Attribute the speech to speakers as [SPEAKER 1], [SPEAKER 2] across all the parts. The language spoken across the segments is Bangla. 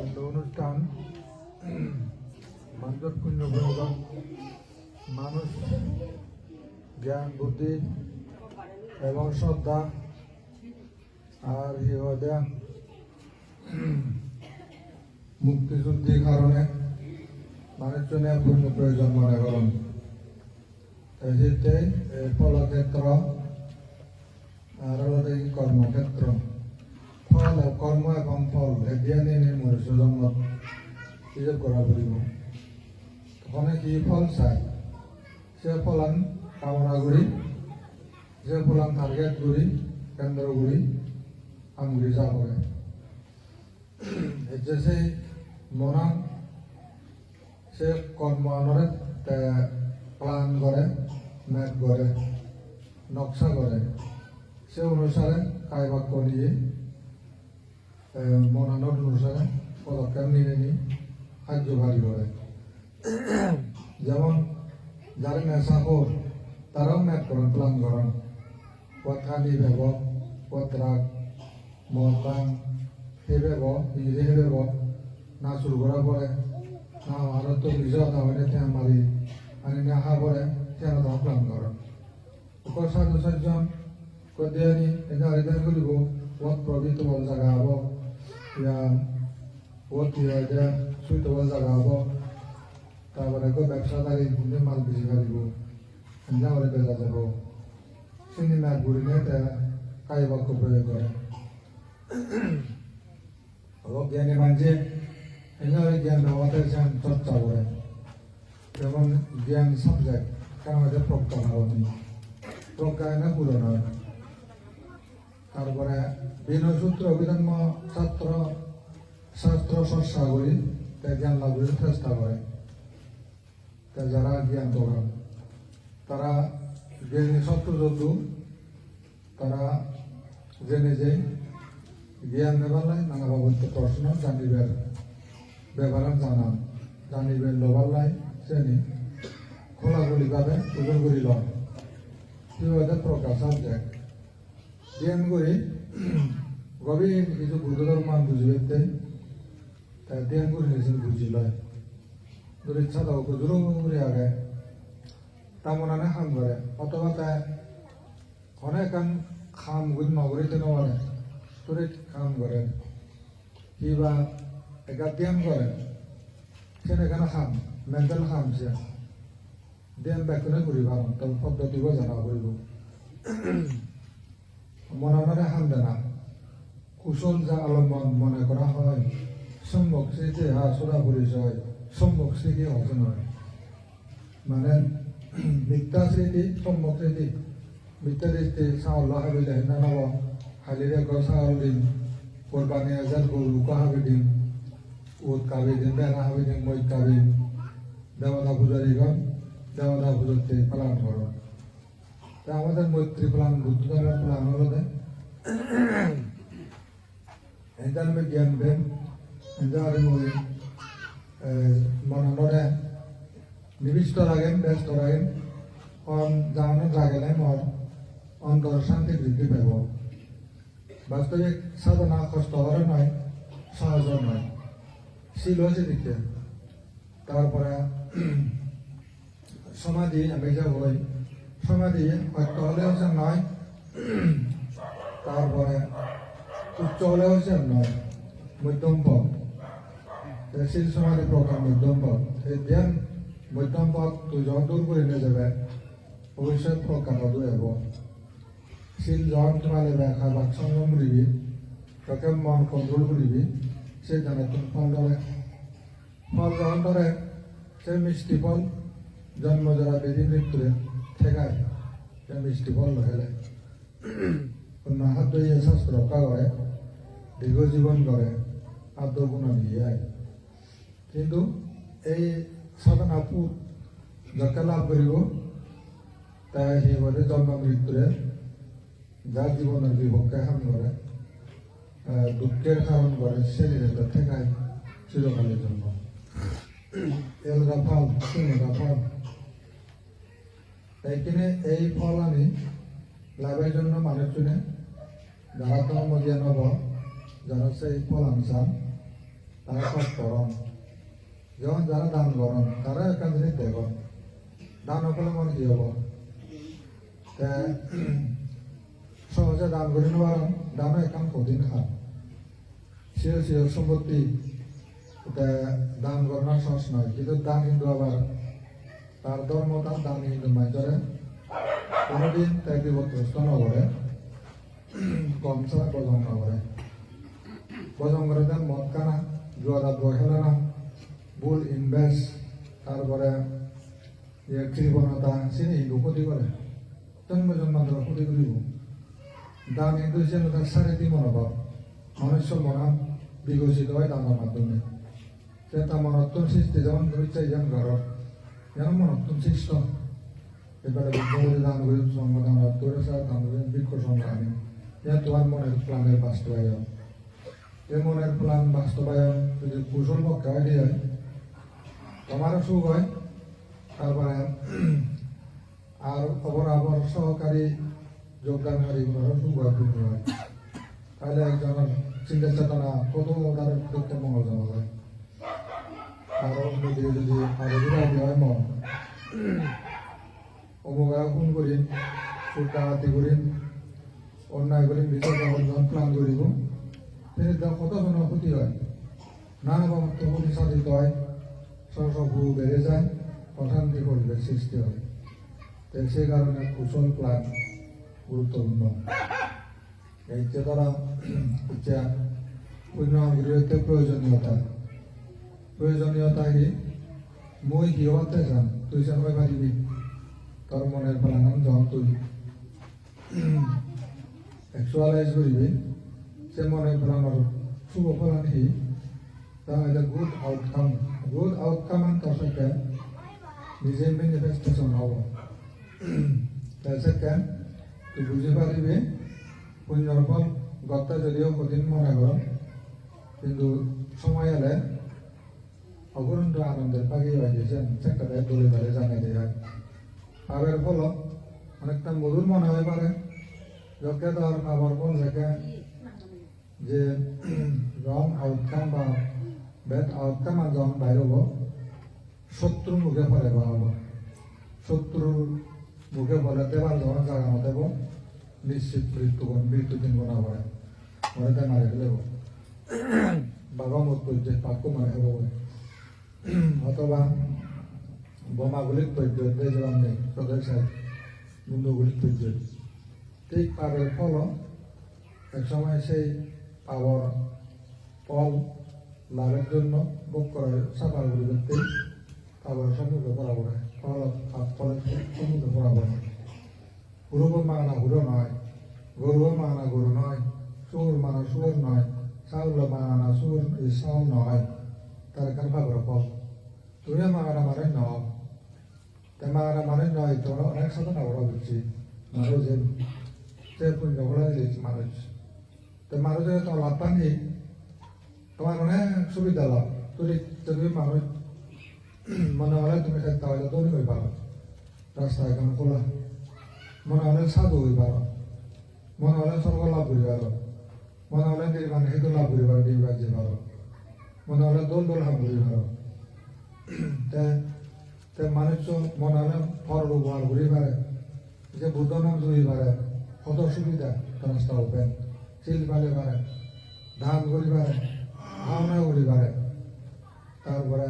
[SPEAKER 1] অনুষ্ঠান মানুষের পুণ্য প্রয়োজন মানুষ জ্ঞান বুদ্ধি এবং শ্রদ্ধা আর মুক্তিযুদ্ধের কারণে মানুষজনের পুণ্য প্রয়োজন মনে করেন এতে ফলক্ষেত্র আর কর্মক্ষেত্র ফল কর্ম এবং ফল এদিয়ানি মনুষ্য জন্ম হিসাব করা পড়ব তখন কি ফল চাই সে ফলান কামনা করি যে ফলান টার্গেট করি কেন্দ্র করি আমগুলি যা করে যে সেই মনান সে কর্ম আনরে প্লান করে ম্যাপ করে নকশা করে সে অনুসারে কায় বাক্য নিয়ে মনানোর অনুসারে পদক্ষেপ নিয়ে নিয়ে কার্যকারী করে যেমন যারা নেশাখোর তারাও ম্যাপ করেন প্ল্যান করেন পথখানি ভেব পথরাগ মহান সেই ভেব নিজে সেই ভেব না চুর করা পরে না আরো তো নিজেও তাহলে ঠেঁ মারি আনি নেশা পরে ঠেঁ তাও প্ল্যান করেন সাধু সাতজন কদিয়ানি এটা আরেকদিন করিব ওত প্রবৃত বল জায়গা হব ওত সুইটেবল জায়গা হব তারপরে ব্যবসাদারি মাল বেশি পারিব হিন্দাবারে বেজা যাব চিনি ম্যাপ ঘুরি নিয়ে কায় বাক্য প্রয়োগ করে জ্ঞানী মানুষে হিন্দাবারে জ্ঞান ব্যবহারের চর্চা করে যেমন জ্ঞান সাবজেক্ট কেন এটা প্রজ্ঞা ভাবনি প্রজ্ঞায় না পূরণ হয় তারপরে বিনয় সূত্র অভিধর্ম ছাত্র শাস্ত্র চর্চা করি তাই জ্ঞান লাভ করতে চেষ্টা করে তাই যারা জ্ঞান করেন তারা জ্ঞানী সত্যযুদ্ধ তারা জেনে যে জ্ঞান নেবার লাই নানা বাবদ প্রশ্ন জানিবের ব্যবহার জানান জানিবের লবার লাই শ্রেণী খোলাখুলিভাবে ওজন করি লন কিভাবে প্রকাশ সাবজেক্ট জ্ঞান করে গভীর কিছু গুরুতর মান বুঝবে তাই ধ্যান করে নিয়েছেন বুঝি লয় ধরে ইচ্ছা দাও জোর করে আগে তামনানে খাম করে অথবা তাই অনেক খাম গুলি নগরীতে নবারে তোরে কাম করে কিবা একা ধ্যান করে সেখানে খাম মেন্টাল খাম সে ধ্যান ব্যাকুনে করি ভালো তবে পদ্ধতিও জানা করিব মনে হামদে না কুশল যা আলম্বন মনে করা হয় সম্যক স্মৃতি হাসরা পরিচয় সম্যক স্মৃতি অর্জন হয় মানে মিথ্যা স্মৃতি সম্যক স্মৃতি মিথ্যা স্মৃতি চাউল হাবিলে না নব হালিরে গছ চাউল দিন কোরবানি এজাল গরু কাহাবি দিন উদ কাবি দিন বেড়া হাবি দিন মই কাবি দেবতা পূজারীগণ দেবতা পুজোতে পালন করো তা আমাদের মৈত্রী প্লান বুদ্ধ ধর্মের প্লান হলো এখানে জ্ঞান দেন মনে নিবিষ্ট রাখেন ব্যস্ত রাখেন জানানো জাগেলে মর অন্তর শান্তি বৃদ্ধি পাব বাস্তবিক সাধনা কষ্টকর নয় সহজ নয় শীল হচ্ছে দিতে তারপরে সমাধি আমি যা বলি সমাধি হয়তো হলে হচ্ছে নয় তারপরে উচ্চ হলে হচ্ছে নয় মধ্যম পথ শিল সমাধি প্রকার মধ্যম পথ এই ধ্যান মধ্যম পথ তুই যখন দূর করে নিয়ে যাবে অবশ্যই প্রকার হব শিল যখন তোমার খাবার সংযম করিবি তোকে মন কন্ট্রোল করিবি সে জানে তুমি ফল ধরে ফল যখন ধরে সে মিষ্টি ফল জন্ম যারা বেদি মৃত্যুরে ঠেকায় সে মিষ্টি ফল হেলে অন্য হাত ধরিয়ে স্বাস্থ্য রক্ষা করে দীর্ঘ জীবন করে আদ্য গুণা নিয়ে যায় কিন্তু এই সাধনা যাকে লাভ করিব তাই সেইভাবে জন্ম মৃত্যুরে যার জীবনের বিপক্ষে হাম করে দুঃখের কারণ করে সে নিজেদের ঠেকায় চিরকালের জন্য এলরা ফল শূন্যতা ফল এইখানে এই ফল আমি লাভের জন্য মানুষজনে যারা ধর্ম জ্ঞান হব যারা সেই ফল আনসান তারা সব করন যখন যারা দান করেন তারা এখান জিনিস দেখুন দান হলে মনে কি হব সহজে দান করে নেওয়ার দানও এখান কঠিন খান সিও সম্পত্তি দান করার সহজ নয় কিন্তু দান কিন্তু আবার তার ধর্ম তার দান কিন্তু মাইজরে কোনোদিন তাই বিপদগ্রস্ত নগরে কম ছাড়া বজং নগরে বজং করে দেন মদ কানা জুয়াদা বই খেলে না ভুল ইনভেস্ট তারপরে কৃপণতা চিনি হিন্দু ক্ষতি করে জন্মজন মাত্র ক্ষতি করিব দান কিন্তু হিসেবে তার শারীরিক মনোভাব মানুষের মনা বিকশিত হয় দানের মাধ্যমে সে তার মনোত্তম সৃষ্টি যেমন চাই যেমন ঘরত যেমন মনোত্তম সৃষ্ট এবারে দান করি সংগঠন দান করি বৃক্ষ সংগ্রামী তোমার মনের প্ল্যানের বাস্তবায়ন এই মনের প্ল্যান বাস্তবায়ন যদি কুশল পক্ষে হয় দিয়ে তোমারও সুখ হয় তারপরে আর অপরাপর সহকারী যোগদানকারীগুলোরও সুখ হয় তাহলে একজনের চিন্তা চেতনা কত তার পক্ষে মঙ্গলজনক হয় আর অন্যদিকে যদি আরো বিরাগী হয় মন অমুকা খুন করি ডাকাতি করি অন্যায় করি বিচার প্ল্যান করিব তিনি কত জনের ক্ষতি হয় নানা বাবদ ক্ষতি সাধিত হয় সরসভু বেড়ে যায় অশান্তি পরিবেশ সৃষ্টি হয় তাই সেই কারণে কুশল প্ল্যান গুরুত্বপূর্ণ এই যে তারা হচ্ছে পুণ্যগৃহতে প্রয়োজনীয়তা কি মই কি হতে চান তুই চাই পারিবি তোর মনের প্ল্যান যখন তুই অ্যাকচুয়ালাইজ করিবি সে মনের প্ল্যানের শুভ ফলন কি তাহলে গুড আউটকাম তার সাথে নিজে ম্যানিফেস্টেশন হব তার সাথে তুই বুঝতে পারিবি পুণ্যর ফল গত্তা যদিও কঠিন মনে কর কিন্তু সময় এলে অপরন্ত আনন্দের পাখি হয়ে গেছেন সেটাতে দলে দলে জানিয়ে দেয় পাবের ফল অনেকটা মধুর মনে হয়ে পারে যকে তার পাবার ফল থেকে যে রং আউটকাম বা ব্যাড আউটকাম আর যখন বাইর হবো শত্রুর মুখে ফলে বা হবো শত্রুর মুখে ফলে দেবার যখন জাগানো দেব নিশ্চিত মৃত্যু দিন গোনা পড়ে মনে তাই মারে ফেলেব বাবা মত করছে পাক্য মারে ফেলব অথবা বোমাগুলির পর্যন্ত যেমন নেই প্রদেশ বন্ধুগুলির পর্যন্ত ঠিক পাবের ফল এক সময় সেই পাওয়ার ফল লাভের জন্য ভোগ করার সাফারগুলি করতে পাওয়ার সম্মুখে পড়া পড়ে ফলের সম্মুখে পড়া পড়ে গুরুবর মানা গুরু নয় গরুর মানা গরু নয় সুর মানা সুর নয় চাউল মানা সুর চাউল নয় তার কান পাবর ফল তুই মানা মানে নয় তে মানা মানে নয় তোমরা অনেক সাধনা করা বুঝছি মানুষ যে পুণ্য করে দিয়েছি মানুষ তো মানুষের তো লাভ পানি তোমার অনেক সুবিধা লাভ তুমি মানুষ মনে হলে তুমি তাহলে দৌড়ি হয়ে পারো রাস্তা এখন খোলা মনে হলে সাধু হয়ে পারো মনে হলে স্বর্গ লাভ করি পারো মনে হলে নির্মাণ হেতু লাভ করি পারো নির্বাণ যে পারো মনে হলে দোল দোল লাভ করি পারো মানুষ মনে হলে ফল ব্যবহার করি পারে যে বুদ্ধ নাম জড়ি পারে কত সুবিধা রাস্তা ওপেন চিল পালে পারে ধান করি পারে ভাওনা করি পারে তারপরে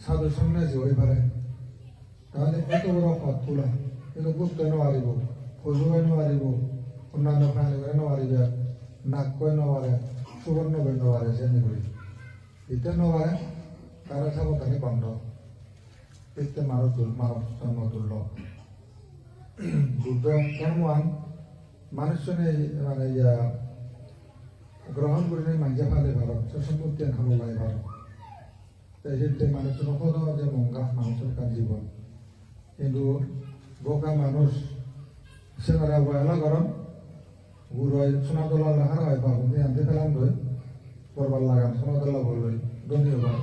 [SPEAKER 1] সাধু সন্ন্যাসী হয়ে পারে তাহলে এত বড় পথ খোলা কিন্তু বুঝতে নোৱাৰিব খোজুৱে নোৱাৰিব অন্যান্য প্ৰাণীবোৰে নোৱাৰিব নাক কৈ নোৱাৰে সুবৰ্ণ কৈ নোৱাৰে চেনি কৰি এতিয়া নোৱাৰে তারা সাবধানে বন্ধ এতে মানব জন্ম তুল্য বুদ্ধ ধর্মান মানুষজনে মানে গ্রহণ করে মাঞ্জা ফালে ভালো সে সম্পত্তি ভালো লাগে ভালো তাই সেটা মানুষের কত যে মঙ্গা মানুষের কার জীবন কিন্তু বোকা মানুষ সেনারা বয়লা গরম গুরুয় সোনাতলা লাহার হয় বাবু আনতে ফেলাম দই করবার লাগান সোনাতলা বললই ধন্যবাদ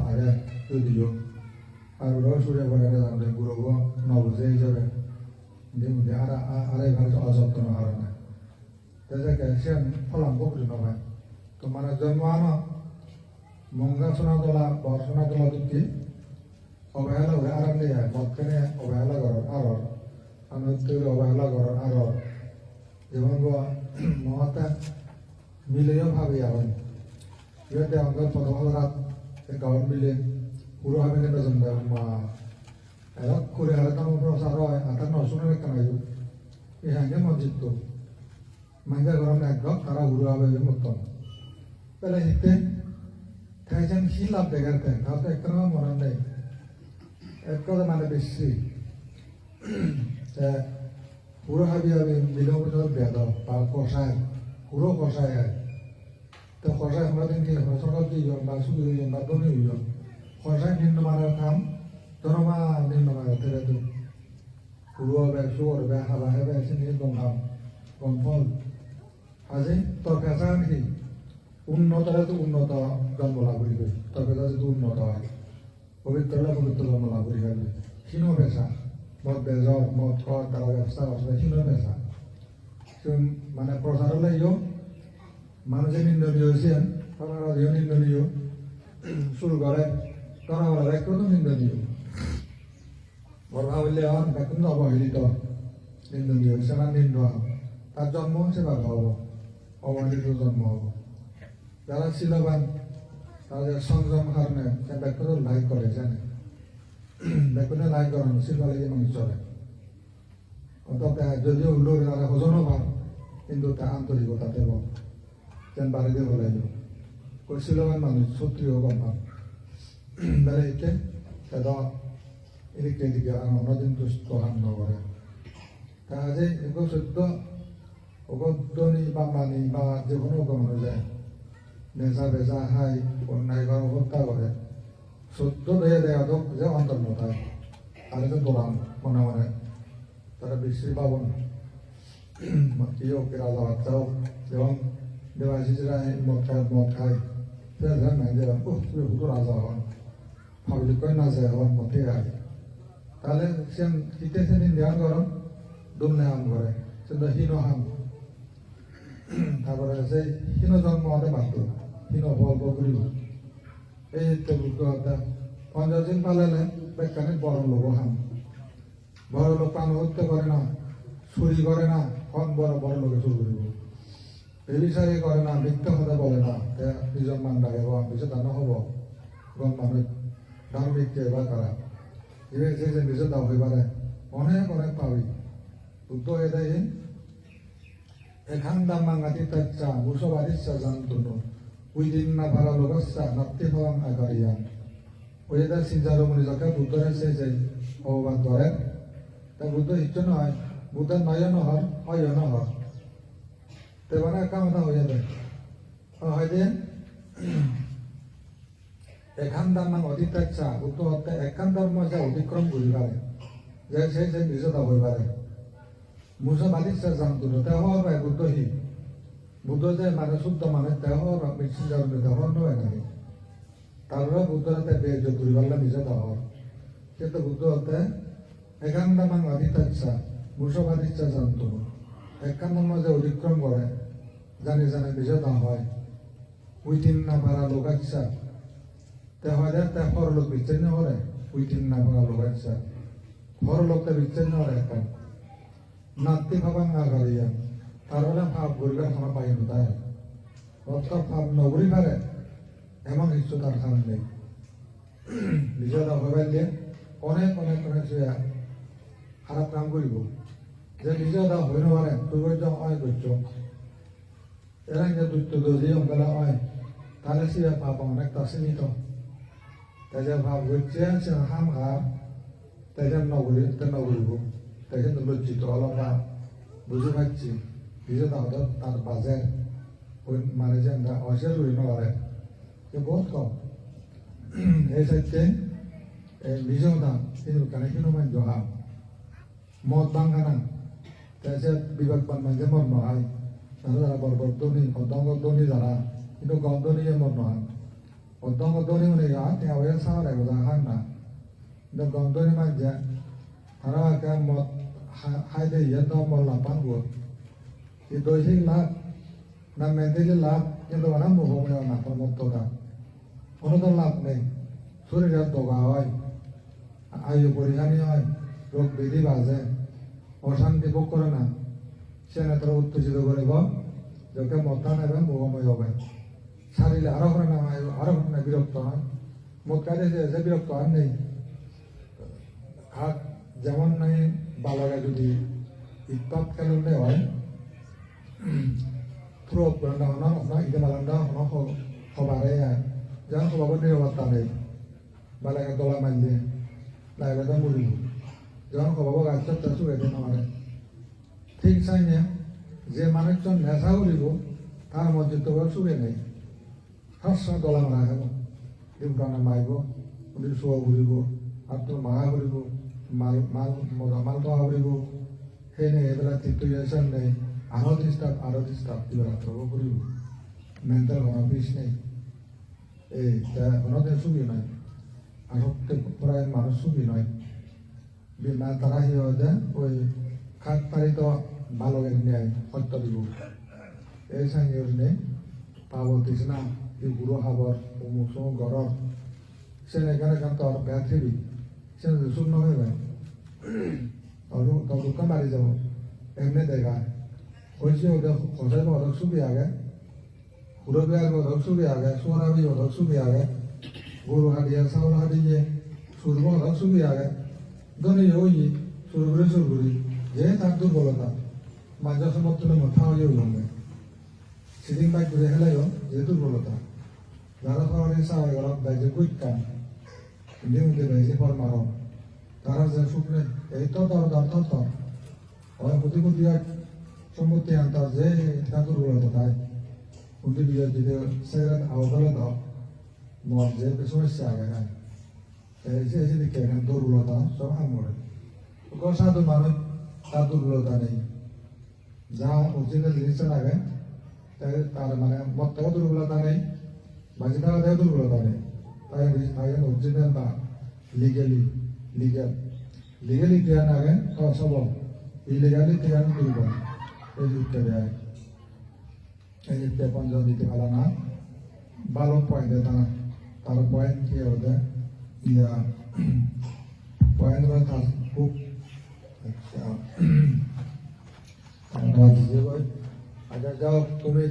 [SPEAKER 1] আগে যদিও আর ওরাও সুরে বলে জানলে গুরু নবুঝে হিসাবে আড়াই ঘর অযত্ন হারে না তাদেরকে সে ফলাম বকরি নয় তো মানে জন্ম আনো মঙ্গা সোনাতলা বা সোনাতলা দুটি অবহেলা করে আরাম দিয়ে মদখানে অবহেলা করার আরর আনন্দের অবহেলা করার আরর যেমন মহাতা মিলেও ভাবি আবার ইহতে আমাদের প্রথম রাত গাঁৱত মিলে পুরো হবে কেন জন্য এরক করে আর কাম প্রচার হয় আতার নশুনের কামাই এই হাঙ্গে মসজিদ মাইজা গরম একদম তারা উড়ো হবে মতন তাহলে হিতে থাইছেন কি লাভ দেখার তাই তাহলে একটা মনে নেই এক কথা মানে বেশি পুরো হাবি হবে বিলম্ব বেদ বা কষায় পুরো কষায় হয় তো কষায় আমরা দিন কি সরকার দুইজন বা শুধু দুইজন বা ধনী দুইজন কষায় নিম্নমানের কাম জনমা নিম্নমানের থেকে তো পুরো হবে সুর হবে হাবা হবে চিনি গম গমফল আজি তোর পেশা কি উন্নতরে তো উন্নত জন্ম লাভ করিবে তোর পেশা যদি উন্নত হয় পবিত্ররা পবিত্র জন্ম লাভ করিবে ক্ষীণ পেশা মদ বেজর মদ খর তারা ব্যবস্থা আসলে ক্ষীণ পেশা মানে প্রচার লাগেও মানুষে নিন্দনীয় হয়েছেন তারা নিন্দনীয় শুরু করে তারা বলে একটু নিন্দনীয় গর্ভা হইলে হন কিন্তু অবহেলিত নিন্দনীয় হয়েছে না নিন্দ তার জন্ম হচ্ছে বাধা হব অবহেলিত জন্ম হব যারা শিলবান তাদের সংযম কারণে ব্যাকুল লাইক করে জানে ব্যাকুলে লাইক করেন শিলবালে মানুষ চলে অর্থাৎ যদিও উল্লেখ তারা ওজনও ভাল কিন্তু তা আন্তরিকতা দেব যেন বাড়িতে বলে শিলবান মানুষ সত্যিও গম পান বেড়ে এতে তাদের এদিকে এদিকে অন্যদিন দুষ্ট হান নগরে তা যে এগুলো সত্য অগদ্যনি বা মানি বা যে কোনো গমনে যায় নেশা বেচা হাই অন্যায় করা হত্যা করে সত্য দেহে দেয়া তো যে অন্তর্নতায় আর যে দোলান মনে মনে তারা বিশ্রী পাবন কি হোক রাজা বাচ্চা হোক যেমন দেবাশিসরা মদ খায় নাই যে তুমি হুতো রাজা হন ভাবলি কয় না যায় হন মতে আয় তাহলে সে কিতে সে ধ্যান করেন দুমনে হাম করে সে তো হীন হাম তারপরে সেই হীন জন্ম হতে বাধ্য হীন ফল করিব এই তো বুদ্ধতা 50 দিন পালালে বেকানে বড় লোক হাম বড় লোক প্রাণ হত্যা করে না চুরি করে না কম বড় বড় লোকে চুরি করিব বেবিচারি করে না মিথ্যা কথা বলে না নিজের মান রাখে পিছিয়ে দানো হব গম মানুষ ধার্মিককে বা কারা যে নিজের দাম হয়ে পারে অনেক অনেক পাবি বুদ্ধ এটাই এখান দাম মাঙাতি তাচ্চা মুসবাদিচ্ছা জানতুন উইদিন না ভাড়া লোকাচ্ছা নাপ্তি ভাবাং আগারিয়ান ওই এটা চিন্তারমণি যাকে বুদ্ধরে যে ভগবান ধরেন তা বুদ্ধ ইচ্ছ নয় বুদ্ধের নয়ন হর অয়ন হর তেবারে কাম এটা হয়ে যায় হয় যে এখান দাম অধিতাচ্ছা বুদ্ধ হত্যা একান ধর্ম যে অতিক্রম করি পারে যে সে নিজতা হয়ে পারে মুসবাদিচ্ছা জানতুন তে হওয়ার পায় বুদ্ধহী বুদ্ধ যে মানে শুদ্ধ মানে দেহ মিক্সিং যাবে দেহ নয় নাকি তারপরে বুদ্ধ হাতে বেজ ঘুরি পারলে নিজে দেহ কিন্তু বুদ্ধ হতে এখান দাম অধিতাচ্ছা মুসবাদিচ্ছা জানতুন একান ধর্ম যে অতিক্রম করে জানি জানে নিজে দেহ হয় উইটিন না পারা লোকাচ্ছা তে হয় তে পরলোক বিচ্ছিন্ন করে উইটিন না পারা লোকাচ্ছা পরলোকটা বিচ্ছিন্ন করে এখন নাতি ভাবাং আগারিয়া তারপরে ভাব গরিবের খানা পাই তাই অর্থাৎ ভাব নগরী পারে এমন কিছু তার খান নেই নিজের ভেবাই দিয়ে অনেক অনেক অনেক খারাপ কাম করিব যে নিজের দা হয়ে নপারে তুই করছ অয় করছ এরা যে দুঃখ দোষী অঙ্কলা অয় তাহলে সে ভাব অনেকটা সীমিত তাই যে ভাব করছে সে হাম হাম তাই যে নগরিব তাই যে লজ্জিত অলপ বুঝে পাচ্ছি নিজে তাদের তার বাজে মানে যে অসের রই নপারে যে বহুত কম এই সাইডে নিজেও দাম কিন্তু কানে কিনো মান জহাম মদ বাঙ্গানা তাই যে বিবেক বান মানে মদ নহায় তারা বড় বড় ধনী অর্ধনী যারা কিন্তু গম ধনী মদ নহান অর্ধনী মানে তেওঁ সারা লাগবে হান না কিন্তু গম ধনী মান যে তারা একটা মদ হাই দিয়ে ইয়ে তো মদ লাপান গো দৈহিক লাভ না মেন্টালি লাভ কিন্তু অনাম মুখময় না প্রমত্ততা কোনো লাভ নেই শরীরের দগা হয় আয়ু পরিহানি হয় রোগ ব্যাধি বাজে অশান্তি ভোগ করে না সেনে তারা উত্তেজিত করিব যাকে মতা নেবে মোহময় হবে সারিলে আরো করে না আরো করে না বিরক্ত হয় মুখ কাটে যে বিরক্ত হয় নেই হাত যেমন নাই বালাga যদি ইত্যাদ কারণে হয় প্রয়োগ করে না হনা ইদে মালান্ডা হনা হবারে jangan kalau ni awak tanai, balai kat dolar mandi, lai kat mulu. Jangan kalau awak acap tersu itu namanya. ঠিক সাইনে যে মানুষজন নেশা করিব তার মধ্যে তো সুবে নেই সবসময় দলা মারা খাব ডিম টানা মারিব উনি শোয়া ঘুরিব আর তোর মারা ঘুরিব মাল মাল মাল পাওয়া ঘুরিব সেই নেই এইবিলাক সিচুৱেশ্যন নেই আরো ডিস্টার্ব এইবিলাক ঘুরিব মেন্টাল কোনো পিস নেই এই কোনোদিন সুখী নয় আসক্তি প্রায় মানুষ সুখী নয় বিমান তারা সিহঁতে ওই খাত পারিত বালকের ন্যায় সত্য দিব এই চাঙিৰ নেই পাব তৃষ্ণা এই গুৰু সাবৰ অমুক চমুক ঘৰৰ সেনেকানে কাম তোর বেয়া থিবি সেনে চুপ নহয় ভাই তোর দোকান মারি যাব এমনি দেখা হয়েছে ওদের সজাই বধক ছবি আগে হুরবিয়ার বধক ছবি আগে সোনাবি বধক ছবি আগে গরু হাঁটিয়ে চাউল হাঁটিয়ে সুরব বধক ছবি আগে দনে ওই সুরগুড়ি যে তার দুর্বলতা মানুষের সমর্থনে মাথা হয়ে উঠবে সিদিন বাইক ঘুরে হেলাইও যে দুর্বলতা যারা সবাই চাওয়া গেল বাইজে কুইকান নিউতে বাইজে ফল মার তারা যে শুকনে এই তো হয় প্রতি প্রতি সম্পত্তি আনতার যে তার দুর্বলতা তাই উন্দি বিজয় দিতে সেরা আওতালে দাও মর যে সমস্যা আগে হয় এই যে দিকে এখানে দুর্বলতা সব আমরে সাধু মানুষ তার দুর্বলতা নেই যা অরিজিনাল জিনিসটা লাগে তার মানে মত্তাও দুর্বলতা নেই বাকি থাকাতেও দুর্বলতা নেই তাই অরিজিনাল বা লিগেলি জ্ঞান আগে সবল ইলিগালি জ্ঞান দুর্বল এই যুক্ত দেয় এই যুক্তে পঞ্চম দিতে ভালো না ভালো পয়েন্ট তার পয়েন্ট কি হবে ইয়া পয়েন্ট তার খুব আচ্ছা যাও তুমি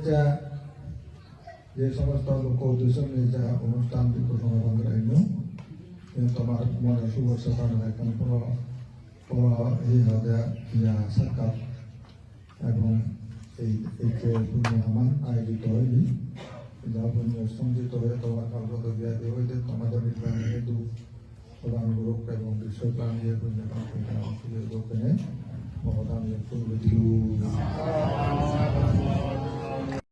[SPEAKER 1] যে সমস্ত লোক উদ্দেশ্য নিয়ে যা অনুষ্ঠান সমাধান করাইল তোমার মনে শুভেচ্ছা কারণে এখানে সরকার এবং এই পুণ্যমান আয়োজিত হয়নি যা পুণ্য সঞ্চিত হয়ে তোমার কালগত ব্যাধি হইতে তোমাদের নির্বাণী হেতু প্রধান গুরুক এবং বিশ্বপ্রাণী পুণ্যকাম লোকেনে মহদান